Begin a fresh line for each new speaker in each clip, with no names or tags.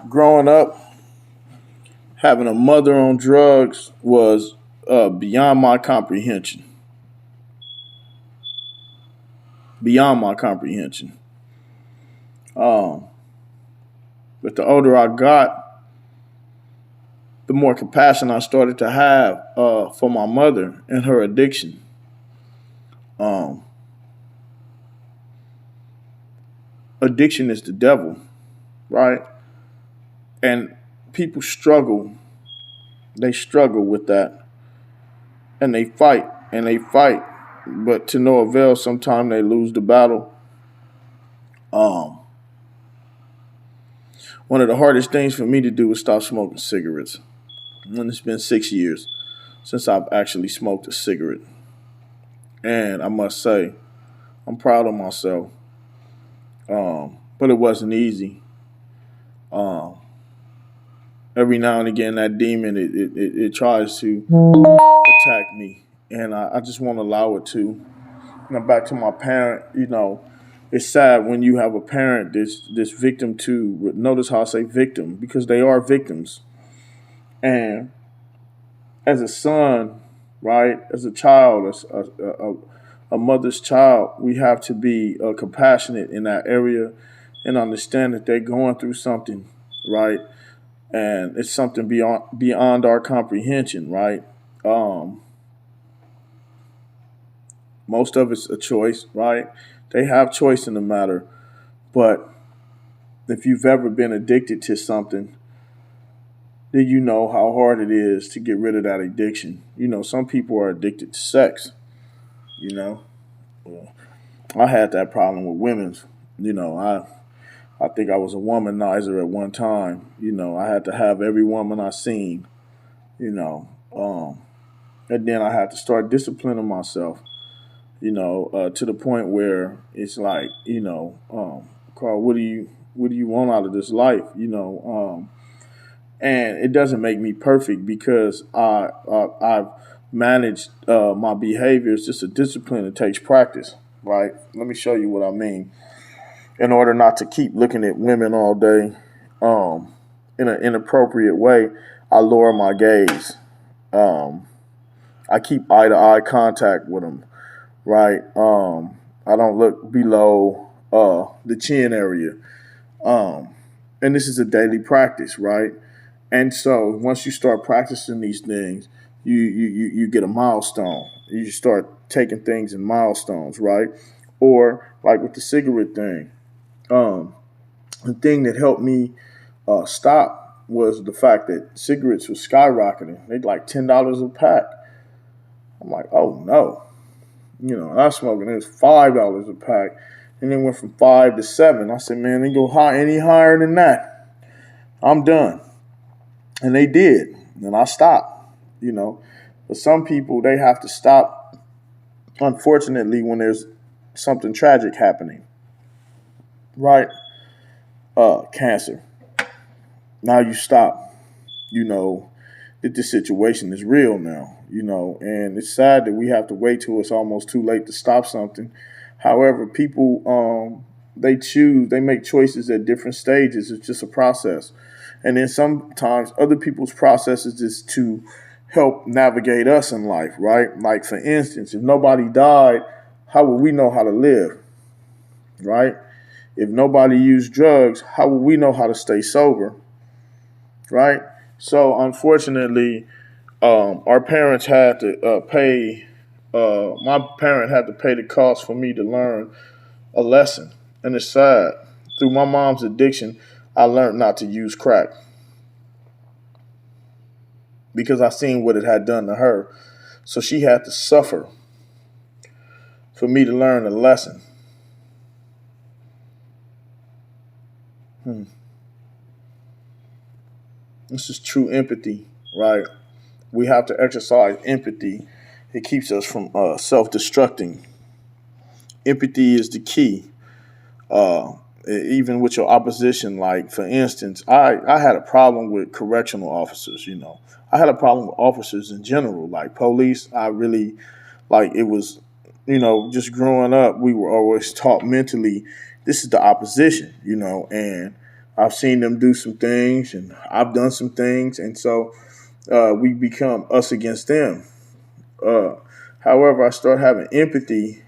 Growing up, having a mother on drugs was beyond my comprehension. Beyond my comprehension. Um, but the older I got, the more compassion I started to have for my mother and her addiction. Um, Addiction is the devil, right? And people struggle. They struggle with that, and they fight and they fight, but to no avail. Sometimes they lose the battle. Um, One of the hardest things for me to do is stop smoking cigarettes. And it's been 6 years since I've actually smoked a cigarette, and I must say I'm proud of myself. But it wasn't easy. Um, every now and again, that demon it tries to attack me, and I just won't allow it to. Now back to my parent, it's sad when you have a parent that's victim to. Notice how I say victim because they are victims. And as a son, right, as a child, as a mother's child, we have to be compassionate in that area and understand that they're going through something, right, and it's something beyond our comprehension, right. Um, Most of it's a choice, right? They have choice in the matter, but if you've ever been addicted to something, then you know how hard it is to get rid of that addiction. Some people are addicted to sex. You know, Well, I had that problem with women. I think I was a womanizer at one time. I had to have every woman I seen. You know, um, and then I had to start disciplining myself. To the point where it's like, Carl, what do you want out of this life? And it doesn't make me perfect because I've managed my behavior. It's just a discipline. It takes practice, right? Let me show you what I mean. In order not to keep looking at women all day, in an inappropriate way, I lower my gaze. Um, I keep eye to eye contact with them, right? I don't look below the chin area. Um, and this is a daily practice, right? And so once you start practicing these things, you get a milestone. You start taking things in milestones, right? Or like with the cigarette thing, um, the thing that helped me stop was the fact that cigarettes were skyrocketing. They'd like $10 a pack. I'm like, oh no, I was smoking. It was $5 a pack, and then went from 5 to 7. I said, man, they go high any higher than that, I'm done. And they did, and I stopped. But some people they have to stop. Unfortunately, when there's something tragic happening, right? Cancer. Now you stop. You know that this situation is real now. And it's sad that we have to wait till it's almost too late to stop something. However, people they make choices at different stages. It's just a process. And then sometimes other people's processes is to help navigate us in life, right? Like for instance, if nobody died, how would we know how to live, right? If nobody used drugs, how would we know how to stay sober, right? So unfortunately, our parents had to pay. My parent had to pay the cost for me to learn a lesson, and it's sad. Through my mom's addiction, I learned not to use crack because I seen what it had done to her. So she had to suffer for me to learn a lesson. Hmm. This is true empathy, right? We have to exercise empathy. It keeps us from self-destructing. Empathy is the key. Even with your opposition, like for instance, I had a problem with correctional officers. I had a problem with officers in general, like police. I really like it was, just growing up, we were always taught mentally, this is the opposition, and I've seen them do some things, and I've done some things, and so we become us against them. Uh, However, I start having empathy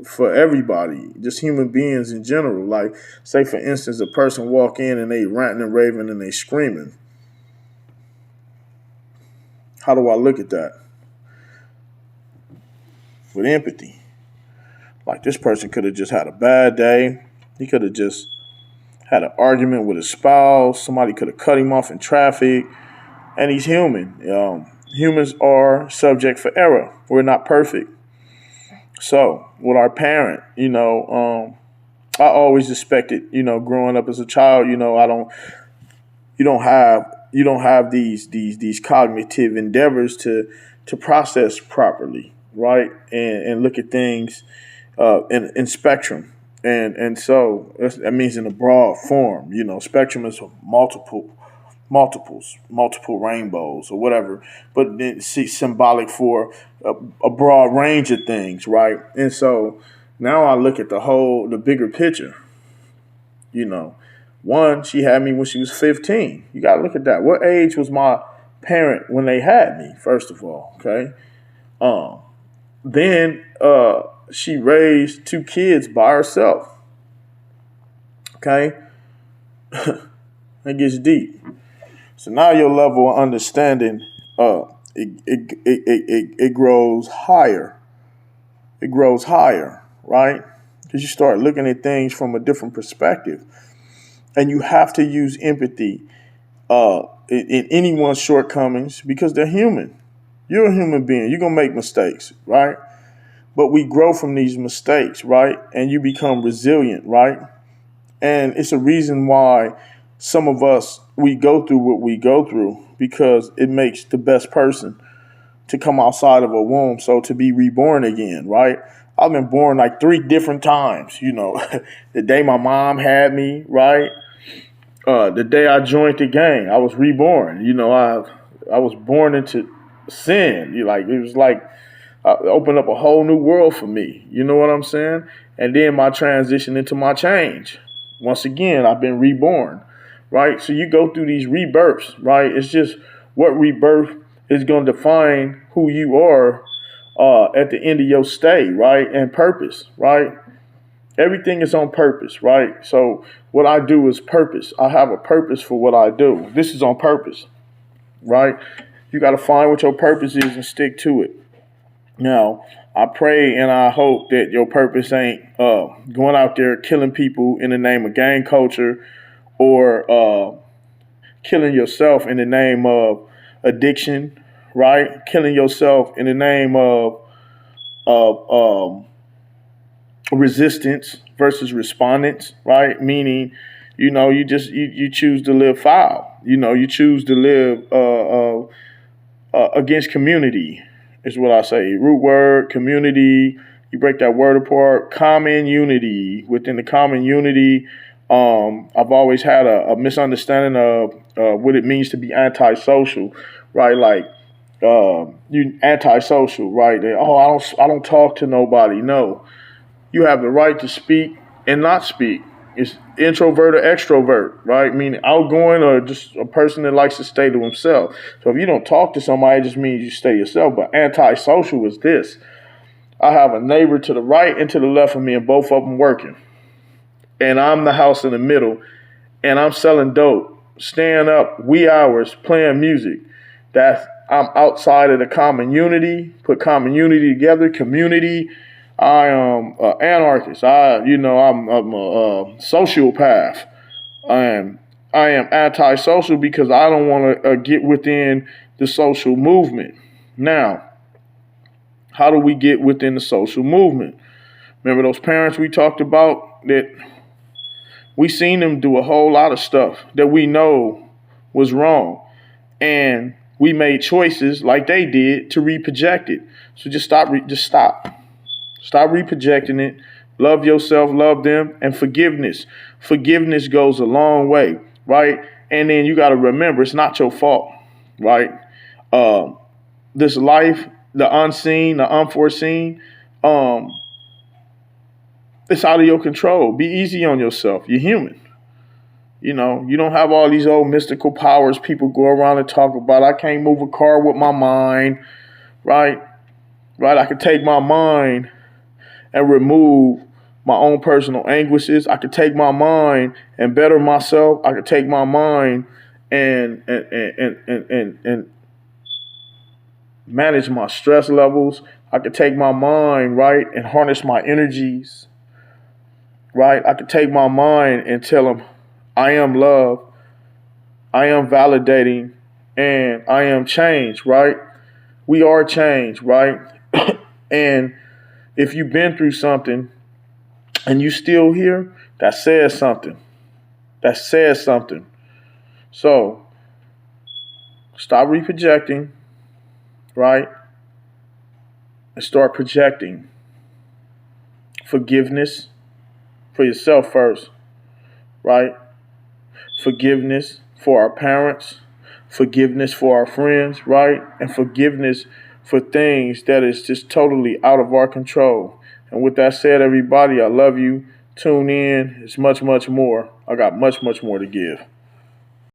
for everybody, just human beings in general. Like, say for instance, a person walk in and they ranting and raving and they screaming. How do I look at that? With empathy. Like, this person could have just had a bad day. He could have just had an argument with his spouse. Somebody could have cut him off in traffic, and he's human. Humans are subject for error. We're not perfect. So, with our parent, I always expected, growing up as a child, you don't have these cognitive endeavors to process properly, right? And look at things in spectrum. And so that means in a broad form, spectrum is multiple rainbows or whatever, but it's symbolic for a broad range of things, right? And so now I look at the bigger picture. You know, one, she had me when she was 15. You got to look at that. What age was my parent when they had me? First of all, okay. Then she raised two kids by herself. Okay, that gets deep. So now your level of understanding, it grows higher. It grows higher, right? Because you start looking at things from a different perspective, and you have to use empathy in anyone's shortcomings because they're human. You're a human being. You're gonna make mistakes, right? But we grow from these mistakes, right? And you become resilient, right? And it's a reason why some of us, we go through what we go through because it makes the best person to come outside of a womb. So to be reborn again, right? I've been born like 3 different times, the day my mom had me, right? The day I joined the gang, I was reborn. I was born into sin. It was like opened up a whole new world for me. You know what I'm saying? And then my transition into my change. Once again, I've been reborn, right? So you go through these rebirths, right? It's just what rebirth is going to define who you are at the end of your stay, right? And purpose, right? Everything is on purpose, right? So what I do is purpose. I have a purpose for what I do. This is on purpose, right? You got to find what your purpose is and stick to it. Now, I pray and I hope that your purpose ain't going out there killing people in the name of gang culture or killing yourself in the name of addiction, right? Killing yourself in the name of resistance versus respondents, right? Meaning, you choose to live foul. You choose to live against community is what I say. Root word, community. You break that word apart. Common unity. Within the common unity, I've always had a misunderstanding of what it means to be antisocial, right? Like you antisocial, right? I don't talk to nobody. No, you have the right to speak and not speak. It's introvert or extrovert, right? Meaning outgoing or just a person that likes to stay to himself. So if you don't talk to somebody, it just means you stay yourself. But antisocial is this. I have a neighbor to the right and to the left of me, and both of them working. And I'm the house in the middle, and I'm selling dope, staying up wee hours, playing music. I'm outside of the common unity, put common unity together, community. I am an anarchist. I'm a sociopath. I am antisocial because I don't want to get within the social movement. Now, how do we get within the social movement? Remember those parents we talked about that we seen them do a whole lot of stuff that we know was wrong. And we made choices like they did to reproject it. So just stop. Stop reprojecting it. Love yourself, love them, and forgiveness. Forgiveness goes a long way, right? And then you got to remember, it's not your fault, right? This life, the unseen, the unforeseen, it's out of your control. Be easy on yourself. You're human. You know, you don't have all these old mystical powers people go around and talk about. I can't move a car with my mind, right? Right? I can take my mind and remove my own personal anguishes. I could take my mind and better myself. I could take my mind and manage my stress levels. I could take my mind, right, and harness my energies, right? I could take my mind and tell them, I am love, I am validating, and I am change, right? We are change, right? And if you've been through something and you still here, that says something. That says something. So stop reprojecting, right? And start projecting forgiveness for yourself first, right? Forgiveness for our parents, forgiveness for our friends, right? And forgiveness for things that is just totally out of our control. And with that said, everybody, I love you. Tune in. It's much, much more. I got much, much more to give.